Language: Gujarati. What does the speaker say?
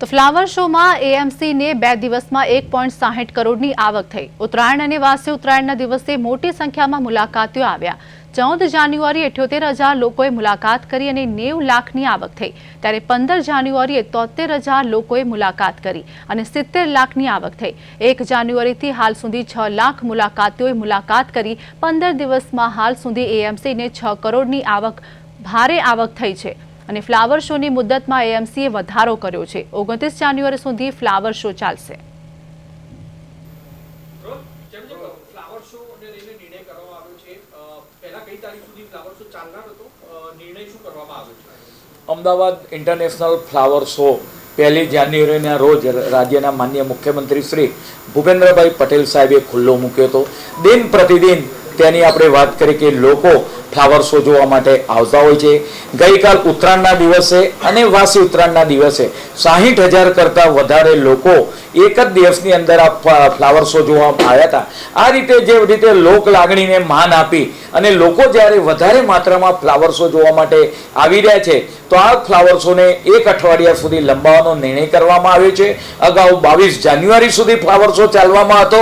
તો ફ્લાવર શોમાં એએમસીને 2 દિવસમાં 1.60 કરોડની આવક થઈ। ઉત્તરાયણ અને વાસી ઉત્તરાયણના દિવસે મોટી સંખ્યામાં મુલાકાતીઓ આવ્યા। 14 જાન્યુઆરીએ 78,000 લોકોએ મુલાકાત કરી અને 90 લાખની આવક થઈ, ત્યારે 15 જાન્યુઆરીએ 73,000 લોકોએ મુલાકાત કરી અને 70 લાખની આવક થઈ। 1 જાન્યુઆરીથી હાલ સુધી 6 લાખ મુલાકાતીઓએ મુલાકાત કરી। 15 દિવસમાં હાલ સુધી એએમસીને 6 કરોડની આવક ભારે આવક થઈ છે અને ફ્લાવર શોની મુદ્દતમાં એએમસીએ વધારો કર્યો છે। 29 જાન્યુઆરી સુધી ફ્લાવર શો ચાલશે। અમદાવાદ ઇન્ટરનેશનલ ફ્લાવર શો 1 જાન્યુઆરીના રોજ રાજ્યના માનનીય મુખ્યમંત્રી શ્રી ભૂપેન્દ્રભાઈ પટેલ સાહેબે ખુલ્લો મૂક્યો હતો। દિન પ્રતિદિન તેની આપણે વાત કરી કે લોકો ફ્લાવર શો જોવા માટે આવતા હોય છે। ગઈકાલ ઉત્તરાયણના દિવસે અને વાસી ઉત્તરાયણના દિવસે 60,000 કરતાં વધારે લોકો એક જ દિવસની અંદર આ ફ્લાવર શો જોવા આવ્યા હતા। આ રીતે જે રીતે લોક લાગણીને માન આપી અને લોકો જ્યારે વધારે માત્રામાં ફ્લાવર શો જોવા માટે આવી રહ્યા છે તો આ ફ્લાવર શોને 1 અઠવાડિયા સુધી લંબાવવાનો નિર્ણય કરવામાં આવ્યો છે। અગાઉ 22 જાન્યુઆરી સુધી ફ્લાવર શો ચાલવામાં હતો।